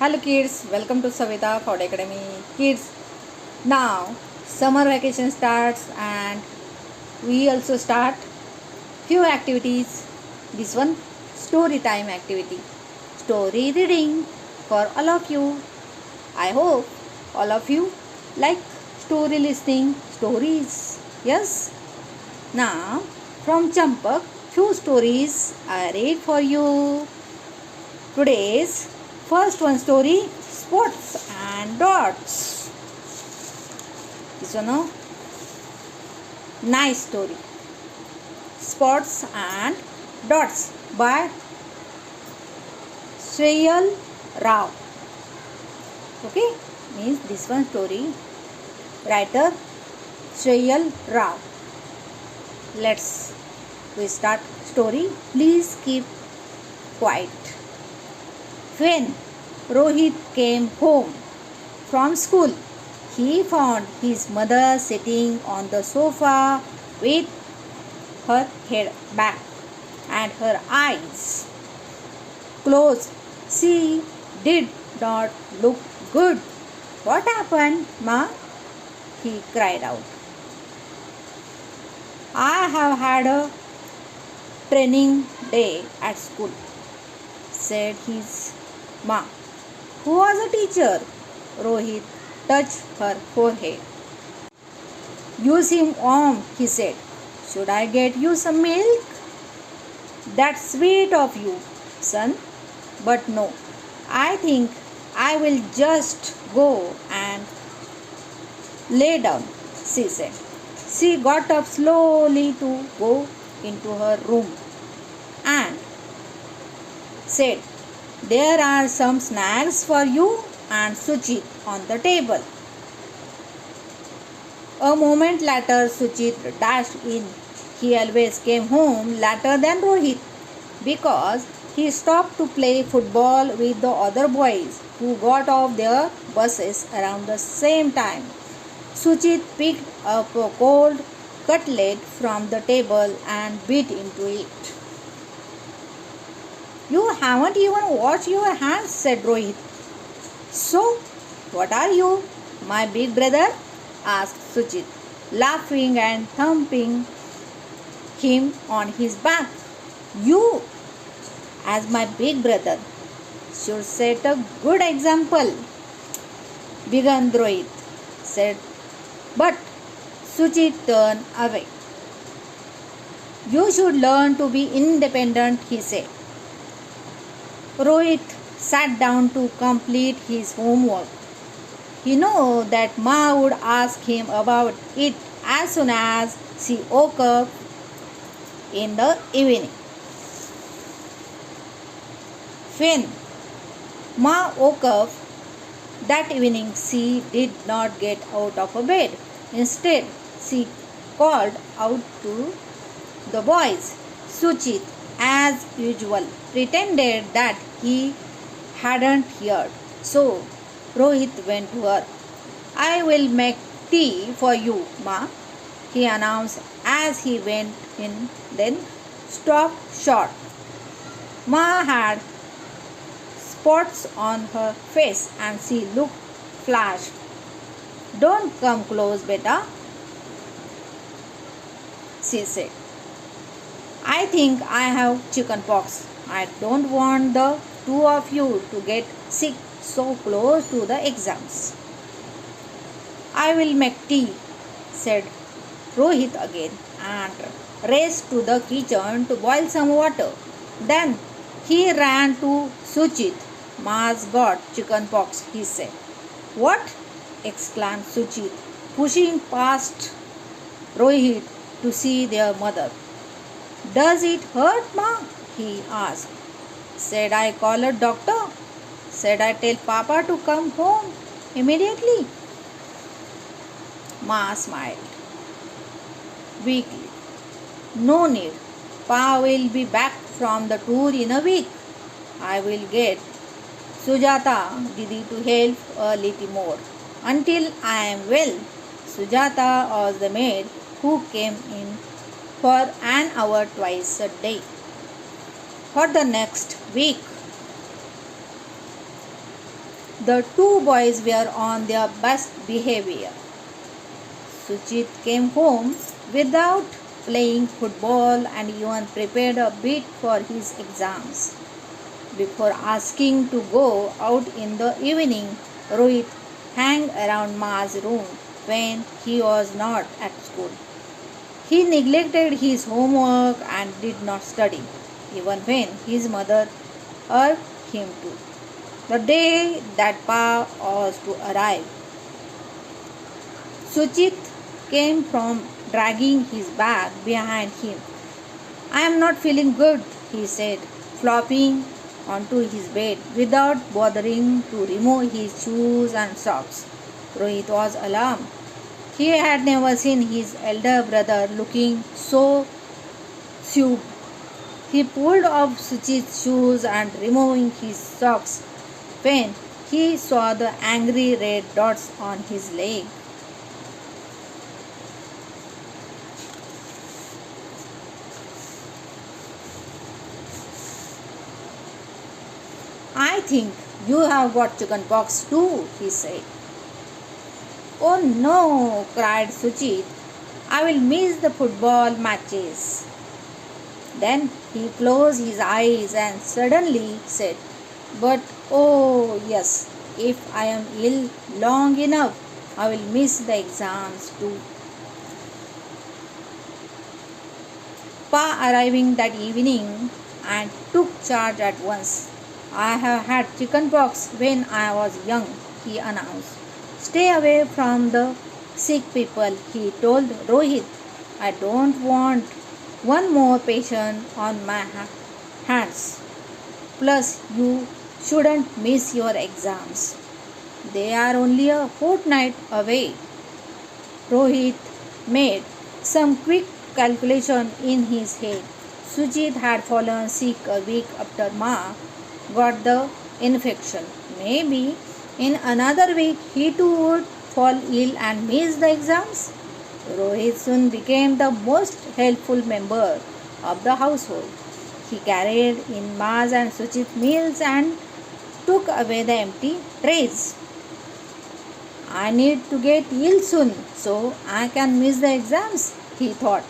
Hello kids, welcome to Savita Ford Academy. Kids, now summer vacation starts and we also start few activities. This one story time activity. Story reading for all of you. I hope all of you like story listening stories. Yes? Now from Champak, few stories I read for you. Today's first one story Spots and Dots. This one a nice story. Spots and Dots by Shreyal Rao. Okay, means this one story writer Shreyal Rao. Let's we start story. Please keep quiet. When Rohit came home from school, he found his mother sitting on the sofa with her head back and her eyes closed. She did not look good. What happened, Ma? He cried out. I have had a training day at school, said his Ma, who was a teacher. Rohit touched her forehead. You seem warm, he said. Should I get you some milk? That's sweet of you, son. But no, I think I will just go and lay down, she said. She got up slowly to go into her room and said, there are some snacks for you and Suchit on the table. A moment later, Suchit dashed in. He always came home later than Rohit because he stopped to play football with the other boys who got off their buses around the same time. Suchit picked up a cold cutlet from the table and bit into it. You haven't even washed your hands, said Rohit. So, what are you, my big brother? Asked Suchit, laughing and thumping him on his back. You, as my big brother, should set a good example, began Rohit, said, but Suchit turned away. You should learn to be independent, he said. Rohit sat down to complete his homework. He knew that Ma would ask him about it as soon as she woke up in the evening. When Ma woke up that evening, she did not get out of bed. Instead, she called out to the boys. Suchit, as usual, pretended that he hadn't heard. So, Rohit went to her. I will make tea for you, Ma, he announced as he went in, then stopped short. Ma had spots on her face and she looked flushed. Don't come close, beta, she said. I think I have chicken pox. I don't want the two of you to get sick so close to the exams. I will make tea, said Rohit again and raced to the kitchen to boil some water. Then he ran to Suchit. Ma's got chicken pox, he said. What? Exclaimed Suchit, pushing past Rohit to see their mother. Does it hurt, Ma? He asked. Said I call a doctor? Said I tell Papa to come home immediately? Ma smiled weakly. No need. Pa will be back from the tour in a week. I will get Sujata Didi to help a little more. Until I am well, Sujata was the maid who came in for an hour twice a day. For the next week, The two boys were on their best behavior. Suchit came home without playing football and even prepared a bit for his exams. Before asking to go out in the evening, Rohit hung around Ma's room when he was not at school. He neglected his homework and did not study, even when his mother urged him to. The day that Pa was to arrive, Suchit came from dragging his bag behind him. I am not feeling good, he said, flopping onto his bed without bothering to remove his shoes and socks. Rohit was alarmed. He had never seen his elder brother looking so soothed. He pulled off Suchit's shoes and removing his socks when he saw the angry red dots on his leg. I think you have got chicken pox too, he said. Oh no, cried Suchit. I will miss the football matches. Then he closed his eyes and suddenly said, but oh yes, if I am ill long enough, I will miss the exams too. Pa arriving that evening and took charge at once. I have had chicken pox when I was young, he announced. Stay away from the sick people, he told Rohit. I don't want one more patient on my hands. Plus, you shouldn't miss your exams. They are only a fortnight away. Rohit made some quick calculation in his head. Sujit had fallen sick a week after Ma got the infection. Maybe in another week he too would fall ill and miss the exams. Rohit soon became the most helpful member of the household. He carried in Ma's and Suchit's meals and took away the empty trays. I need to get ill soon so I can miss the exams, he thought.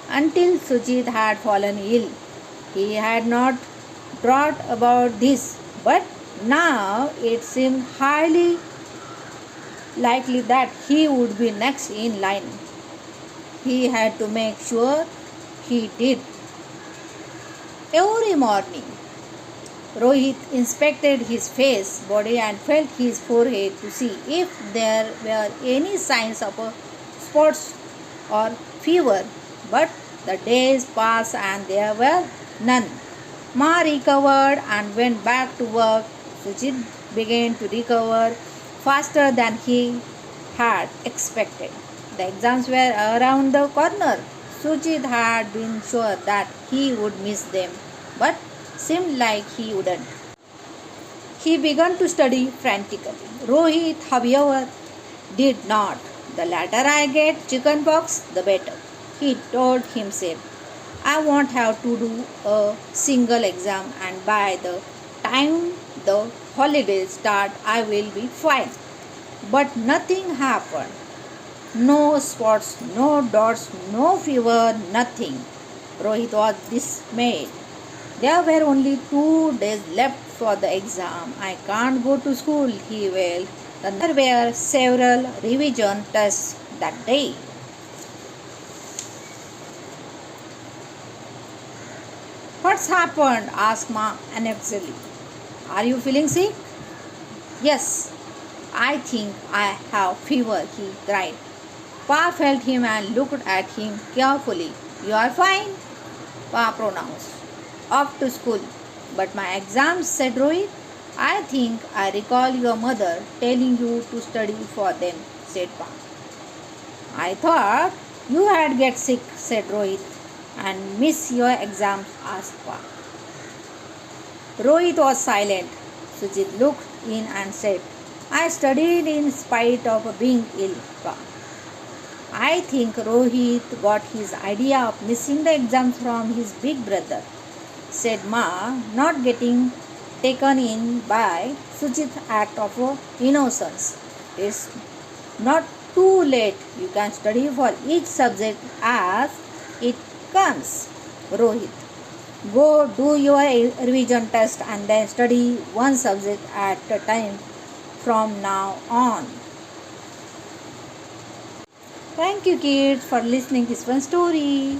Until Sujit had fallen ill, he had not thought about this, but now it seemed highly likely that he would be next in line. He had to make sure he did. Every morning, Rohit inspected his face, body, and felt his forehead to see if there were any signs of a spots or fever. But the days passed and there were none. Ma recovered and went back to work. Sujit began to recover faster than he had expected. The exams were around the corner. Sujit had been sure that he would miss them, but seemed like he wouldn't. He began to study frantically. Rohit, however, did not. The later I get chicken pox, the better, he told himself. I won't have to do a single exam, and by the time the holidays start, I will be fine. But nothing happened. No spots, no dots, no fever, nothing. Rohit was dismayed. There were only 2 days left for the exam. I can't go to school, he wailed. There were several revision tests that day. What's happened? Asked Ma anxiously. Are you feeling sick? Yes, I think I have fever, he cried. Pa felt him and looked at him carefully. You are fine, Pa pronounced. Off to school. But my exams, said Rohit. I think I recall your mother telling you to study for them, said Pa. I thought you had get sick, said Rohit, and miss your exams, asked Pa. Rohit was silent. Sujit looked in and said, I studied in spite of being ill, Pa. I think Rohit got his idea of missing the exams from his big brother, said Ma, not getting taken in by Sujit act of innocence. It's not too late. You can study for each subject as it comes. Rohit, go do your revision test and then study one subject at a time from now on. Thank you kids for listening this one story.